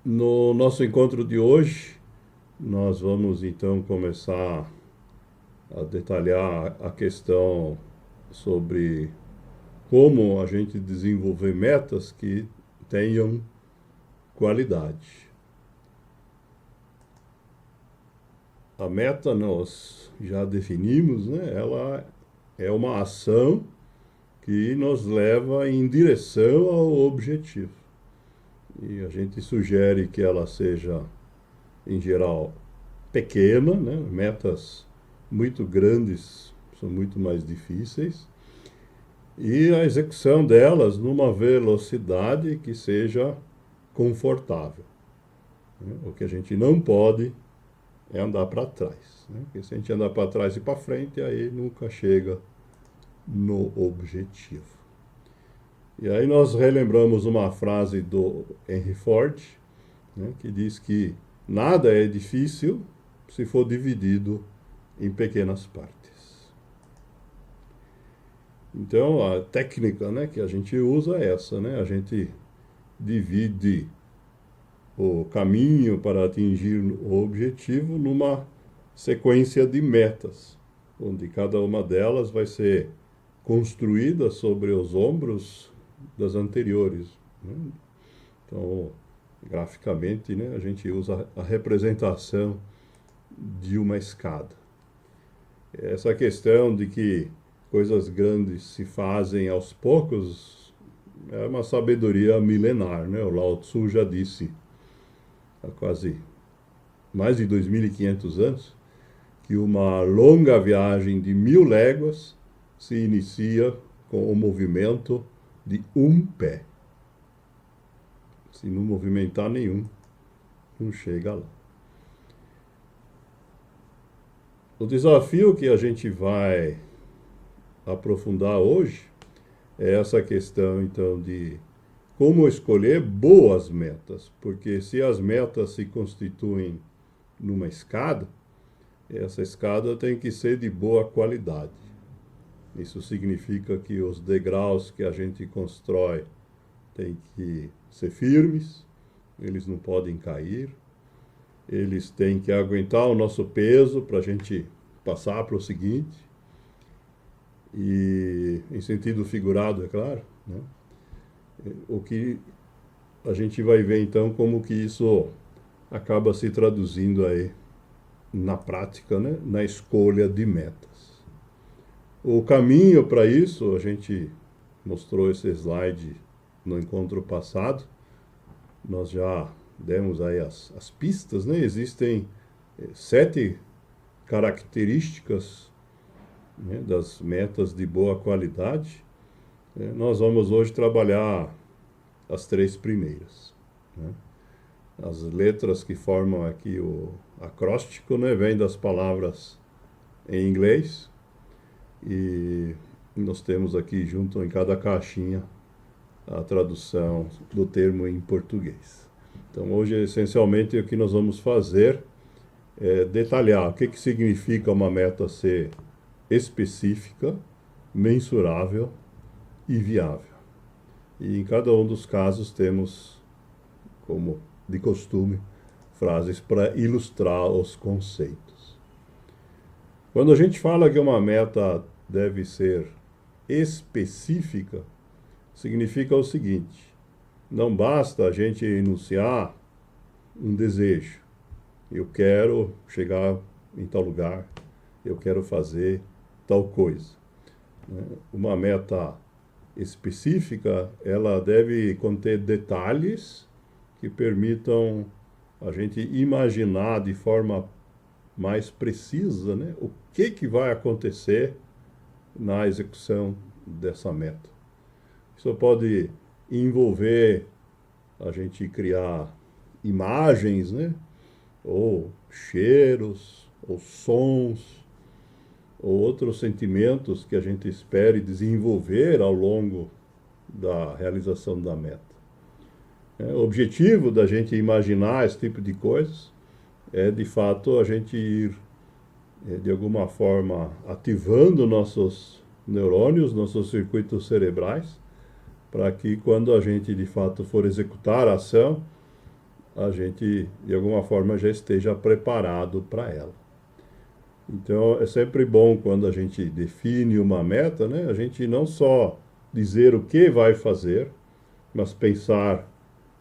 No nosso encontro de hoje, nós vamos então começar a detalhar a questão sobre como a gente desenvolver metas que tenham qualidade. A meta nós já definimos, né? Ela é uma ação que nos leva em direção ao objetivo. E a gente sugere que ela seja, em geral, pequena, né? Metas muito grandes são muito mais difíceis. E a execução delas numa velocidade que seja confortável, né? O que a gente não pode é andar para trás, né? Porque se a gente andar para trás e para frente, aí nunca chega no objetivo. E aí nós relembramos uma frase do Henry Ford, né, que diz que nada é difícil se for dividido em pequenas partes. Então a técnica, né, que a gente usa é essa, né? A gente divide o caminho para atingir o objetivo numa sequência de metas, onde cada uma delas vai ser construída sobre os ombros das anteriores, né? Então, graficamente, né, a gente usa a representação de uma escada. Essa questão de que coisas grandes se fazem aos poucos é uma sabedoria milenar, né? O Lao Tzu já disse há quase mais de 2.500 anos que uma longa viagem de 1.000 léguas se inicia com o movimento de um pé. Se não movimentar nenhum, não chega lá. O desafio que a gente vai aprofundar hoje é essa questão, então, de como escolher boas metas, porque se as metas se constituem numa escada, essa escada tem que ser de boa qualidade. Isso significa que os degraus que a gente constrói têm que ser firmes, eles não podem cair, eles têm que aguentar o nosso peso para a gente passar para o seguinte, e em sentido figurado, é claro, né? O que a gente vai ver então como que isso acaba se traduzindo aí na prática, né? Na escolha de metas. O caminho para isso, a gente mostrou esse slide no encontro passado, nós já demos aí as pistas, né? Existem 7 características, né, das metas de boa qualidade. Nós vamos hoje trabalhar as 3 primeiras, né? As letras que formam aqui o acróstico, né, vêm das palavras em inglês e nós temos aqui junto em cada caixinha a tradução do termo em português. Então hoje essencialmente o que nós vamos fazer é detalhar o que significa uma meta ser específica, mensurável e viável. E em cada um dos casos temos, como de costume, frases para ilustrar os conceitos. Quando a gente fala que uma meta deve ser específica, significa o seguinte: não basta a gente enunciar um desejo. Eu quero chegar em tal lugar, eu quero fazer tal coisa. Uma meta específica, ela deve conter detalhes que permitam a gente imaginar de forma mais precisa, né, o que vai acontecer na execução dessa meta. Isso pode envolver a gente criar imagens, né, ou cheiros, ou sons, ou outros sentimentos que a gente espere desenvolver ao longo da realização da meta. O objetivo da gente imaginar esse tipo de coisas é, de fato, a gente ir, de alguma forma, ativando nossos neurônios, nossos circuitos cerebrais, para que quando a gente, de fato, for executar a ação, a gente, de alguma forma, já esteja preparado para ela. Então, é sempre bom quando a gente define uma meta, né? A gente não só dizer o que vai fazer, mas pensar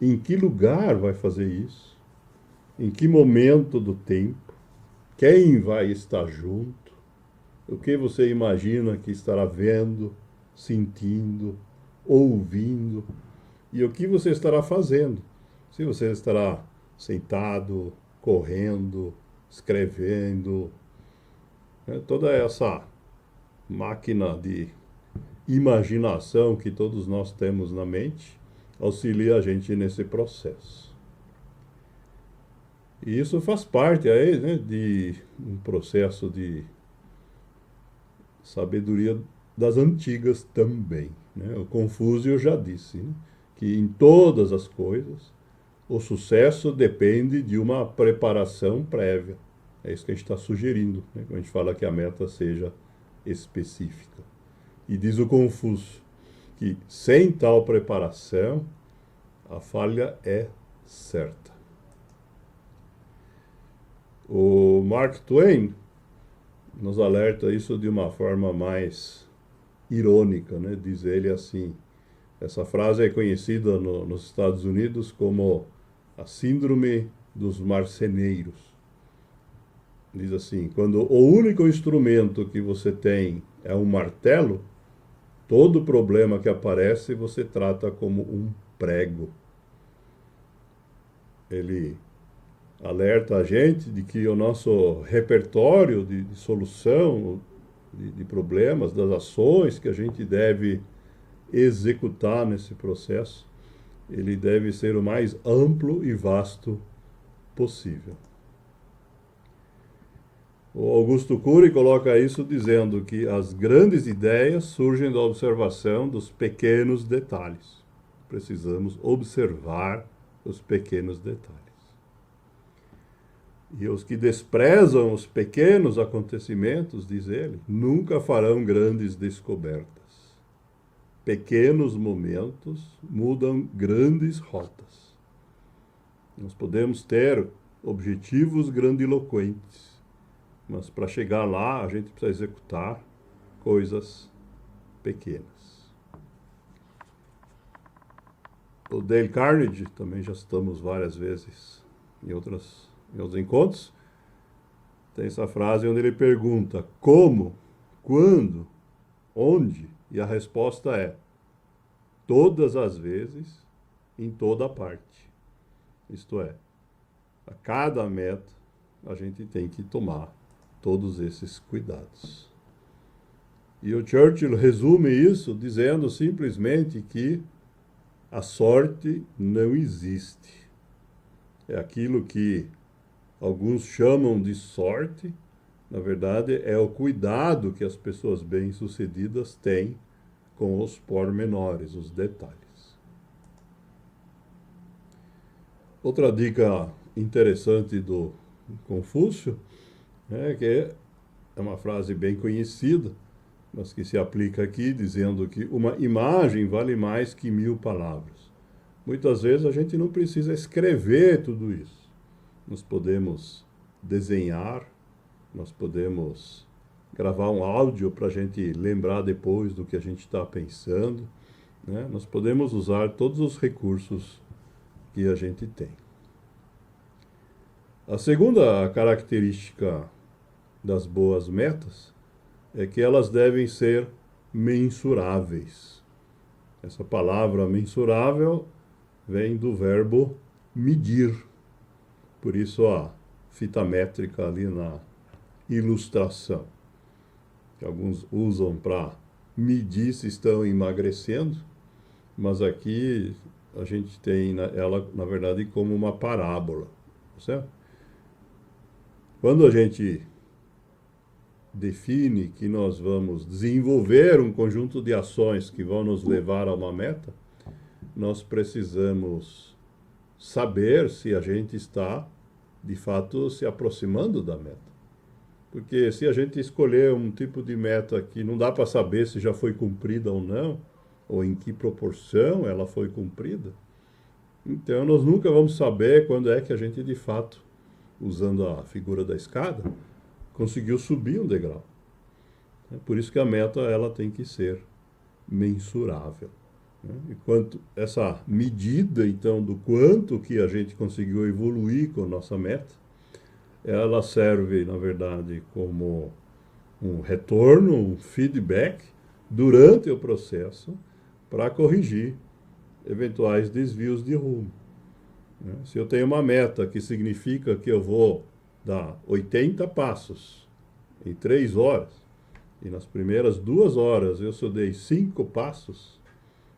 em que lugar vai fazer isso, em que momento do tempo, quem vai estar junto, o que você imagina que estará vendo, sentindo, ouvindo, e o que você estará fazendo. Se você estará sentado, correndo, escrevendo, né? Toda essa máquina de imaginação que todos nós temos na mente auxilia a gente nesse processo. E isso faz parte aí, né, de um processo de sabedoria das antigas também, né? O Confúcio já disse, né, que em todas as coisas o sucesso depende de uma preparação prévia. É isso que a gente está sugerindo, né, quando a gente fala que a meta seja específica. E diz o Confúcio que sem tal preparação a falha é certa. O Mark Twain nos alerta isso de uma forma mais irônica, né? Diz ele assim, essa frase é conhecida nos Estados Unidos como a síndrome dos marceneiros. Diz assim, quando o único instrumento que você tem é um martelo, todo problema que aparece você trata como um prego. Ele alerta a gente de que o nosso repertório de solução de problemas, das ações que a gente deve executar nesse processo, ele deve ser o mais amplo e vasto possível. O Augusto Cury coloca isso dizendo que as grandes ideias surgem da observação dos pequenos detalhes. Precisamos observar os pequenos detalhes. E os que desprezam os pequenos acontecimentos, diz ele, nunca farão grandes descobertas. Pequenos momentos mudam grandes rotas. Nós podemos ter objetivos grandiloquentes, mas para chegar lá a gente precisa executar coisas pequenas. O Dale Carnegie, também já citamos várias vezes em outros encontros, tem essa frase onde ele pergunta como, quando, onde, e a resposta é todas as vezes, em toda parte. Isto é, a cada meta a gente tem que tomar todos esses cuidados. E o Churchill resume isso dizendo simplesmente que a sorte não existe. É aquilo que alguns chamam de sorte, na verdade, é o cuidado que as pessoas bem-sucedidas têm com os pormenores, os detalhes. Outra dica interessante do Confúcio é que é uma frase bem conhecida, mas que se aplica aqui, dizendo que uma imagem vale mais que 1000 palavras. Muitas vezes a gente não precisa escrever tudo isso. Nós podemos desenhar, nós podemos gravar um áudio para a gente lembrar depois do que a gente está pensando, né? Nós podemos usar todos os recursos que a gente tem. A segunda característica das boas metas é que elas devem ser mensuráveis. Essa palavra mensurável vem do verbo medir. Por isso a fita métrica ali na ilustração, que alguns usam para medir se estão emagrecendo, mas aqui a gente tem ela, na verdade, como uma parábola, certo? Quando a gente define que nós vamos desenvolver um conjunto de ações que vão nos levar a uma meta, nós precisamos saber se a gente está, de fato, se aproximando da meta. Porque se a gente escolher um tipo de meta que não dá para saber se já foi cumprida ou não, ou em que proporção ela foi cumprida, Então, nós nunca vamos saber quando é que a gente, de fato, usando a figura da escada, conseguiu subir um degrau. É por isso que a meta ela tem que ser mensurável. Né? E quanto essa medida, então, do quanto que a gente conseguiu evoluir com a nossa meta, ela serve, na verdade, como um retorno, um feedback durante o processo para corrigir eventuais desvios de rumo. Né? Se eu tenho uma meta que significa que eu vou dar 80 passos em 3 horas, e nas primeiras 2 horas eu só dei 5 passos,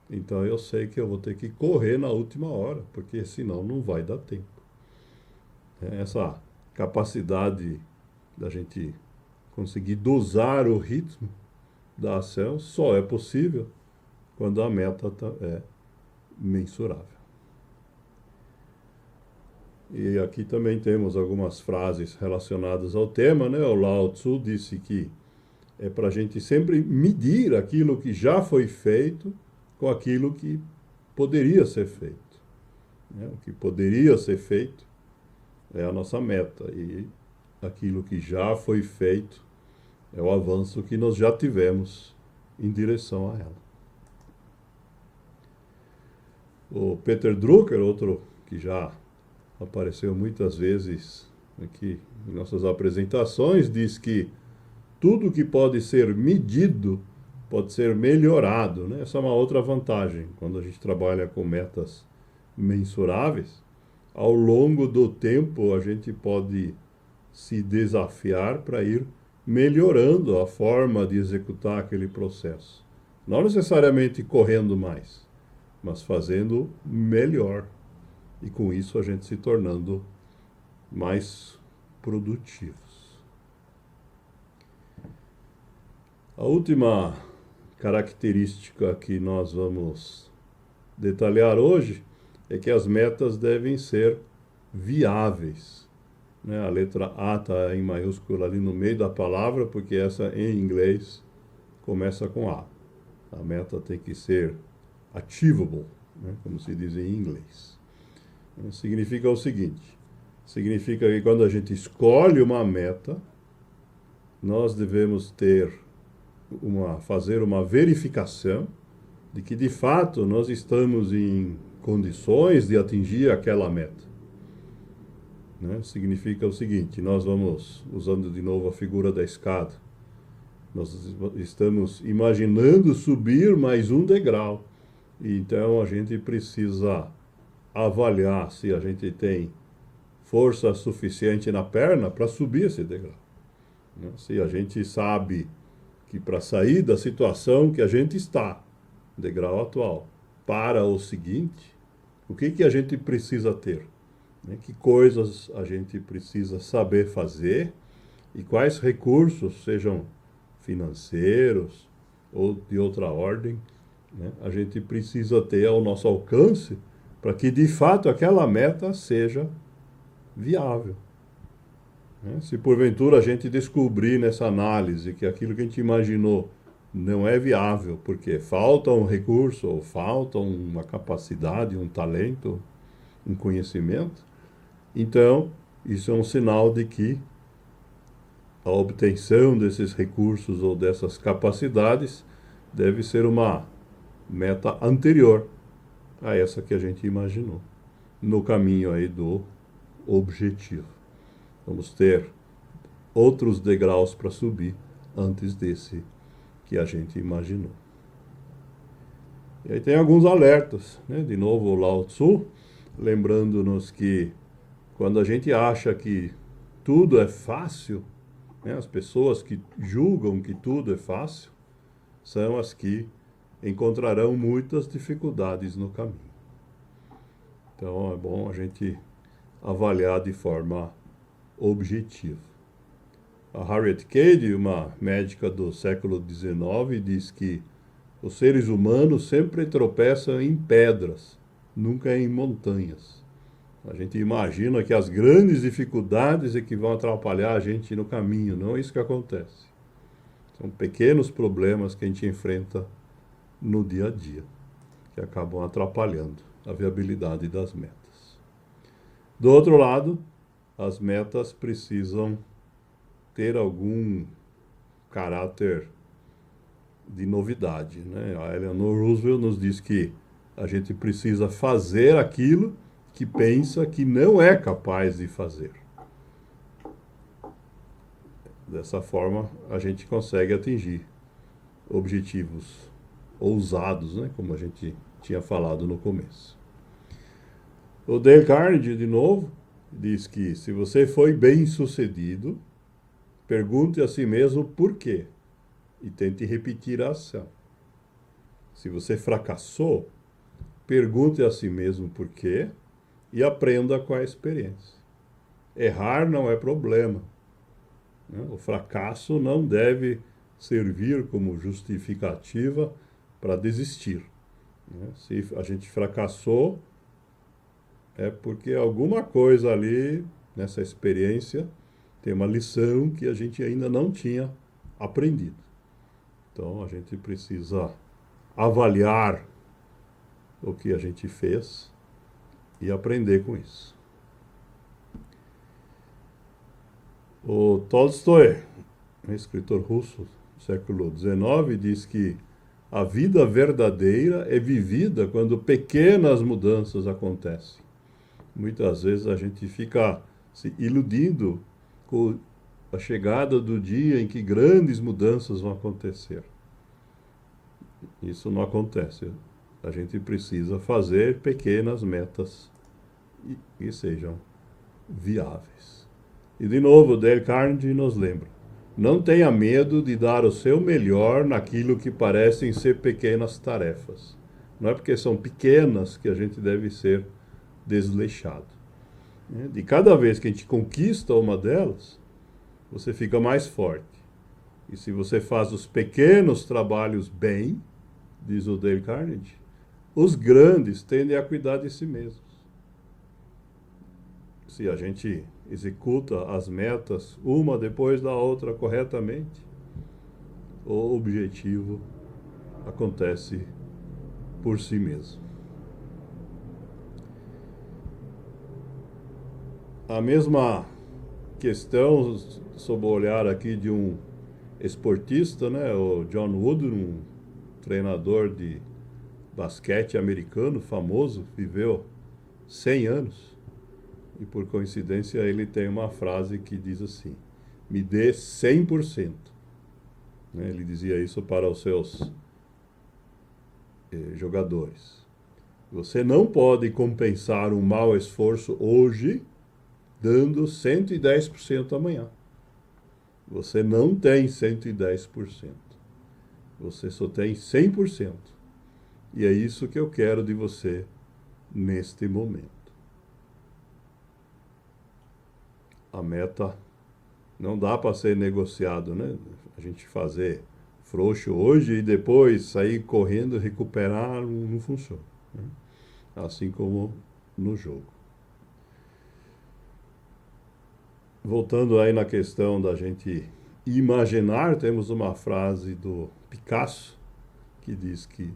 então eu sei que eu vou ter que correr na última hora, porque senão não vai dar tempo. Essa capacidade da gente conseguir dosar o ritmo da ação só é possível quando a meta é mensurável. E aqui também temos algumas frases relacionadas ao tema, né? O Lao Tzu disse que é para a gente sempre medir aquilo que já foi feito com aquilo que poderia ser feito. Né? O que poderia ser feito é a nossa meta, e aquilo que já foi feito é o avanço que nós já tivemos em direção a ela. O Peter Drucker, outro que já apareceu muitas vezes aqui em nossas apresentações, diz que tudo que pode ser medido pode ser melhorado. Né? Essa é uma outra vantagem quando a gente trabalha com metas mensuráveis. Ao longo do tempo, a gente pode se desafiar para ir melhorando a forma de executar aquele processo. Não necessariamente correndo mais, mas fazendo melhor. E com isso a gente se tornando mais produtivos. A última característica que nós vamos detalhar hoje é que as metas devem ser viáveis. Né? A letra A está em maiúscula ali no meio da palavra, porque essa em inglês começa com A. A meta tem que ser achievable, né? Como se diz em inglês. Significa o seguinte: significa que quando a gente escolhe uma meta, nós devemos fazer uma verificação de que de fato nós estamos em condições de atingir aquela meta. Né? Significa o seguinte: nós vamos, usando de novo a figura da escada, nós estamos imaginando subir mais um degrau. E então a gente precisa avaliar se a gente tem força suficiente na perna para subir esse degrau. Né? Se a gente sabe que para sair da situação que a gente está, degrau atual, para o seguinte, o que a gente precisa ter? Né? Que coisas a gente precisa saber fazer e quais recursos, sejam financeiros ou de outra ordem, né? A gente precisa ter ao nosso alcance para que de fato aquela meta seja viável. Né? Se porventura a gente descobrir nessa análise que aquilo que a gente imaginou não é viável, porque falta um recurso, ou falta uma capacidade, um talento, um conhecimento, então isso é um sinal de que a obtenção desses recursos ou dessas capacidades deve ser uma meta anterior a essa que a gente imaginou, no caminho aí do objetivo. Vamos ter outros degraus para subir antes desse que a gente imaginou. E aí tem alguns alertas, né? De novo o Lao Tzu, lembrando-nos que quando a gente acha que tudo é fácil, né? As pessoas que julgam que tudo é fácil são as que encontrarão muitas dificuldades no caminho. Então é bom a gente avaliar de forma objetiva. A Harriet Cade, uma médica do século XIX, diz que os seres humanos sempre tropeçam em pedras, nunca em montanhas. A gente imagina que as grandes dificuldades é que vão atrapalhar a gente no caminho, não é isso que acontece. São pequenos problemas que a gente enfrenta no dia a dia, que acabam atrapalhando a viabilidade das metas. Do outro lado, as metas precisam ter algum caráter de novidade, né? A Eleanor Roosevelt nos diz que a gente precisa fazer aquilo que pensa que não é capaz de fazer. Dessa forma, a gente consegue atingir objetivos ousados, né? Como a gente tinha falado no começo. O Dale Carnegie, de novo, diz que se você foi bem-sucedido, pergunte a si mesmo por quê e tente repetir a ação. Se você fracassou, pergunte a si mesmo por quê e aprenda com a experiência. Errar não é problema, né? O fracasso não deve servir como justificativa para desistir, né? Se a gente fracassou, é porque alguma coisa ali, nessa experiência, tem uma lição que a gente ainda não tinha aprendido. Então, a gente precisa avaliar o que a gente fez e aprender com isso. O Tolstói, um escritor russo do século XIX, diz que a vida verdadeira é vivida quando pequenas mudanças acontecem. Muitas vezes a gente fica se iludindo com a chegada do dia em que grandes mudanças vão acontecer. Isso não acontece. A gente precisa fazer pequenas metas que sejam viáveis. E de novo, Dale Carnegie nos lembra: não tenha medo de dar o seu melhor naquilo que parecem ser pequenas tarefas. Não é porque são pequenas que a gente deve ser desleixado. De cada vez que a gente conquista uma delas, você fica mais forte. E se você faz os pequenos trabalhos bem, diz o Dale Carnegie, os grandes tendem a cuidar de si mesmos. Se a gente executa as metas uma depois da outra corretamente, o objetivo acontece por si mesmo. A mesma questão, sob o olhar aqui de um esportista, né, o John Wooden, um treinador de basquete americano famoso, viveu 100 anos. E por coincidência ele tem uma frase que diz assim: me dê 100%. Ele dizia isso para os seus jogadores. Você não pode compensar um mau esforço hoje dando 110% amanhã. Você não tem 110%. Você só tem 100%. E é isso que eu quero de você neste momento. A meta não dá para ser negociado, né? A gente fazer frouxo hoje e depois sair correndo, recuperar, não funciona, né? Assim como no jogo. Voltando aí na questão da gente imaginar, temos uma frase do Picasso que diz que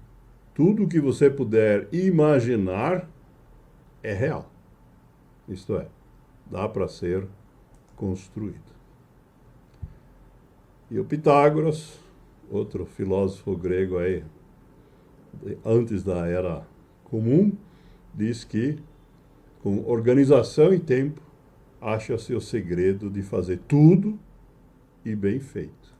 tudo que você puder imaginar é real. Isto é, dá para ser construído. E o Pitágoras, outro filósofo grego aí, antes da Era Comum, diz que com organização e tempo acha-se o segredo de fazer tudo e bem feito.